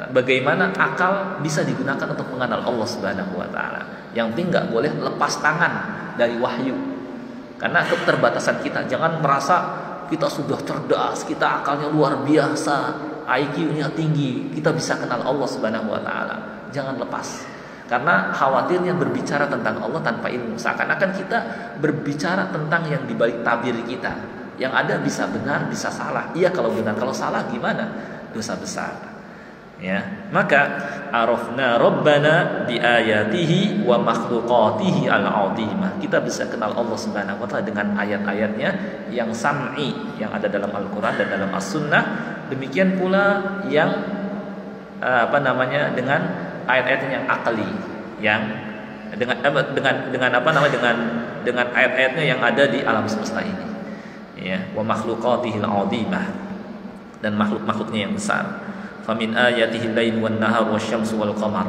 bagaimana akal bisa digunakan untuk mengenal Allah Subhanahu wa taala. Yang penting nggak boleh lepas tangan dari wahyu. Karena keterbatasan kita, jangan merasa kita sudah cerdas, kita akalnya luar biasa, IQ-nya tinggi, kita bisa kenal Allah Subhanahu wa taala. Jangan lepas. Karena khawatirnya berbicara tentang Allah tanpa ilmu, seakan-akan kita berbicara tentang yang dibalik tabir kita. Yang ada bisa benar, bisa salah. Iya kalau benar, kalau salah gimana? Dosa besar. Ya, maka arafna rabbana bi ayatihi wa makhluqatihi al-'azimah. Kita bisa kenal Allah Subhanahu wa taala dengan ayat-ayatnya yang sam'i yang ada dalam Al-Qur'an dan dalam As-Sunnah. Demikian pula yang dengan ayat-ayat yang akli, yang dengan ayat-ayatnya yang ada di alam semesta ini. Ya, wa makhluqatihil 'azimah, dan makhluk-makhluknya yang besar. Famin ayatihi al-lail wan nahar wasyamsu wal qamar.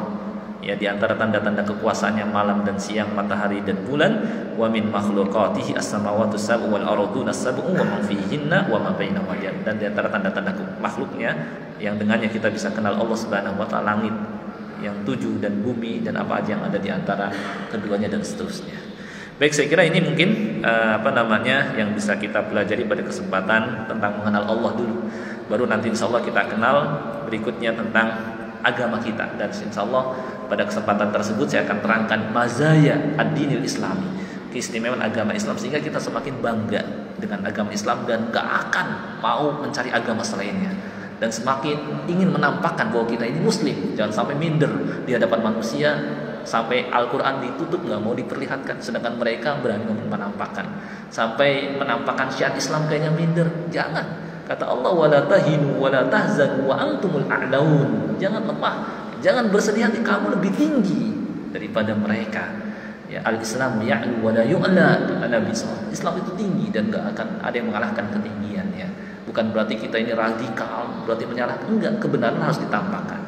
Ya, di antara tanda-tanda kekuasaannya malam dan siang, matahari dan bulan. Wa min makhluqatihi as-samawati sab'u wal arduna sab'u wa man fihinna wa ma bainahuma. Dan di antara tanda-tanda makhluknya yang dengannya kita bisa kenal Allah Subhanahu wa taala, langit yang 7 dan bumi dan apa aja yang ada di antara keduanya dan seterusnya. Baik, saya kira ini mungkin yang bisa kita pelajari pada kesempatan tentang mengenal Allah dulu. Baru nanti insyaallah kita kenal berikutnya tentang agama kita, dan insyaallah pada kesempatan tersebut saya akan terangkan mazaya ad-dinil islami, keistimewaan agama Islam, sehingga kita semakin bangga dengan agama Islam dan gak akan mau mencari agama selainnya, dan semakin ingin menampakkan bahwa kita ini muslim. Jangan sampai minder di hadapan manusia, sampai Al-Quran ditutup gak mau diperlihatkan, sedangkan mereka berani menampakkan, sampai menampakkan syiar Islam kayaknya minder. Jangan. Kata Allah, wala tahinu wala tahzanu wa antumul a'laun. Jangan lemah, jangan bersedih hati, kamu lebih tinggi daripada mereka. Ya, al-Islam ya'lu wa la yu'la. Nabi SAW, Islam itu tinggi dan gak akan ada yang mengalahkan ketinggiannya. Bukan berarti kita ini radikal, berarti menyalahkan. Enggak, kebenaran harus ditampakkan.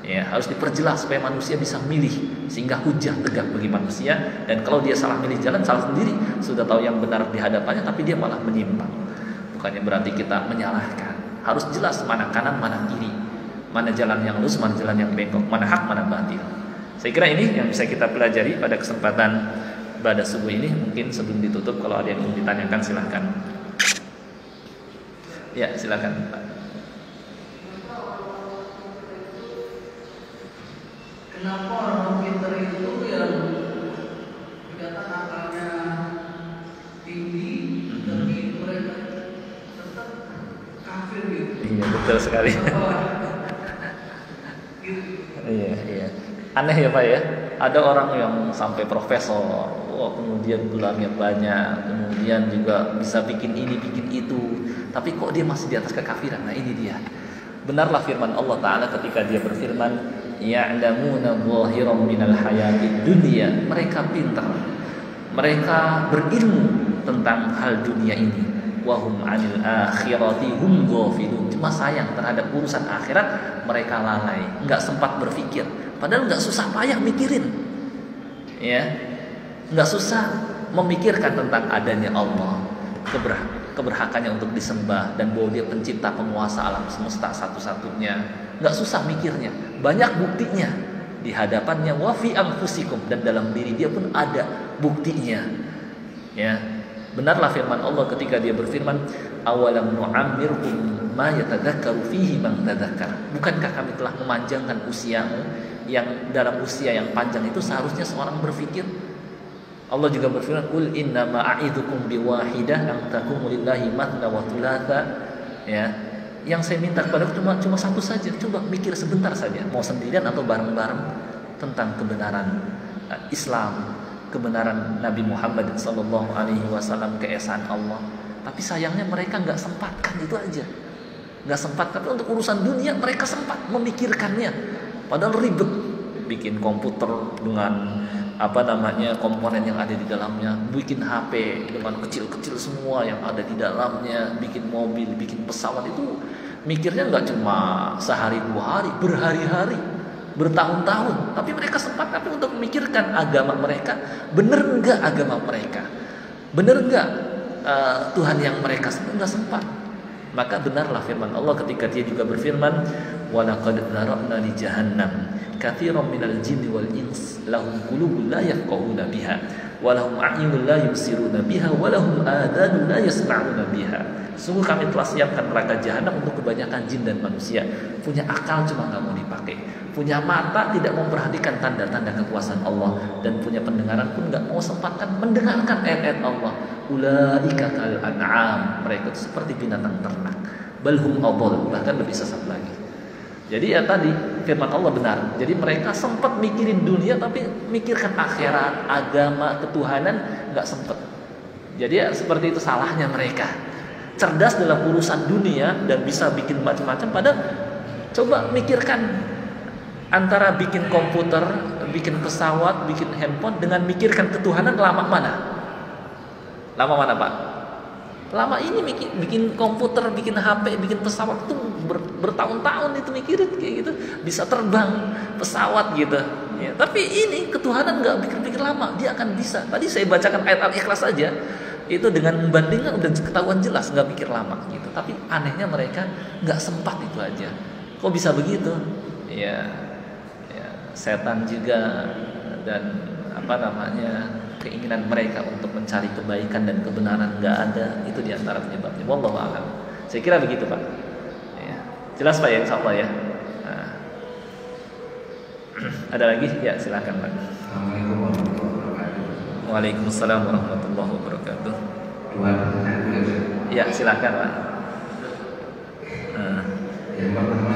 Ya, harus diperjelas supaya manusia bisa milih, sehingga hujah tegak bagi manusia. Dan kalau dia salah milih jalan, salah sendiri. Sudah tahu yang benar di hadapannya, tapi dia malah menyimpang. Bukannya berarti kita menyalahkan. Harus jelas mana kanan, mana kiri, mana jalan yang lurus, mana jalan yang bengkok, mana hak, mana batil. Saya kira ini yang bisa kita pelajari pada kesempatan pada subuh ini. Mungkin sebelum ditutup, kalau ada yang ingin ditanyakan silahkan. Ya, silakan Pak. Kenapa orang pintar itu yang dikatakan akalnya tinggi, tapi mereka tetap kafir gitu? Iya, betul sekali. Iya. Aneh ya Pak ya. Ada orang yang sampai profesor, kemudian gelarnya banyak, kemudian juga bisa bikin ini, bikin itu, tapi kok dia masih di atas kekafiran. Nah ini dia. Benarlah firman Allah Ta'ala ketika dia berfirman, ya'lamuna zahiran minal hayatid dunya. Mereka pintar, mereka berilmu tentang hal dunia ini. Wahum 'anil akhirati hum ghafilun. Cuma sayang terhadap urusan akhirat mereka lalai, enggak sempat berpikir. Padahal enggak susah payah mikirin. Ya. Enggak susah memikirkan tentang adanya Allah, keberhakannya untuk disembah, dan bahwa dia pencipta penguasa alam semesta satu-satunya. Enggak susah mikirnya, banyak buktinya di hadapannya. Wa fi anfusikum, dan dalam diri dia pun ada buktinya. Ya. Benarlah firman Allah ketika dia berfirman, awalam nu'ammirkum ma yatadzakkaru fihi man tadzakkar. Bukankah kami telah memanjangkan usiamu, yang dalam usia yang panjang itu seharusnya seorang berpikir. Allah juga berfirman, qul inna ma a'idukum biwahidah an taqumu lillahi matna wa thulatha. Ya. Yang saya minta kepadamu cuma satu saja. Coba mikir sebentar saja, mau sendirian atau bareng-bareng, tentang kebenaran Islam, kebenaran Nabi Muhammad SAW, keesaan Allah. Tapi sayangnya mereka nggak sempatkan itu aja, nggak sempat. Tapi untuk urusan dunia mereka sempat memikirkannya. Padahal ribet, bikin komputer dengan komponen yang ada di dalamnya, bikin HP dengan kecil-kecil semua yang ada di dalamnya, bikin mobil, bikin pesawat. Itu mikirnya nggak cuma sehari dua hari, berhari-hari, bertahun-tahun. Tapi mereka sempat tapi untuk memikirkan agama mereka, benar enggak agama mereka, benar enggak Tuhan yang mereka sembah, enggak sempat. Maka benarlah firman Allah ketika dia juga berfirman, walaqad dzara'na li jahannam katsiran minal jinni wal ins lahum qulubun la yafqahuna biha wa lahum a'yunun la yubsiruna biha wa lahum adhanun la yasma'una biha. Sungguh kami telah siapkan neraka jahanam untuk kebanyakan jin dan manusia. Punya akal cuma nggak mau dipakai, punya mata tidak memperhatikan tanda-tanda kekuasaan Allah, dan punya pendengaran pun nggak mau sempatkan mendengarkan ayat-ayat Allah. Ulaika kal an'am, mereka itu seperti binatang ternak, balhum adall, bahkan lebih sesat lagi. Jadi ya tadi firman Allah benar. Jadi mereka sempat mikirin dunia, tapi mikirkan akhirat, agama, ketuhanan nggak sempat. Jadi ya seperti itu salahnya mereka. Cerdas dalam urusan dunia dan bisa bikin macam-macam. Padahal coba mikirkan antara bikin komputer, bikin pesawat, bikin handphone dengan mikirkan ketuhanan, lama mana? Lama mana Pak? Lama ini bikin komputer, bikin HP, bikin pesawat itu bertahun-tahun itu mikirin kayak gitu, bisa terbang pesawat gitu. Ya, tapi ini ketuhanan nggak pikir-pikir lama, dia akan bisa. Tadi saya bacakan ayat Al-Ikhlas saja, itu dengan membandingkan udah ketahuan jelas nggak mikir lama gitu. Tapi anehnya mereka nggak sempat itu aja. Kok bisa begitu? Ya setan juga, dan keinginan mereka untuk mencari kebaikan dan kebenaran nggak ada. Itu diantara penyebabnya. Wallahu a'lam. Saya kira begitu Pak. Ya. Jelas Pak ya, insyaallah ya. Nah. Ada lagi? Ya silakan Pak. Assalamualaikum warahmatullahi wabarakatuh. Waalaikumsalam warahmatullahi wabarakatuh. Dua pertanyaan. Ya silakan Pak. Yang pertama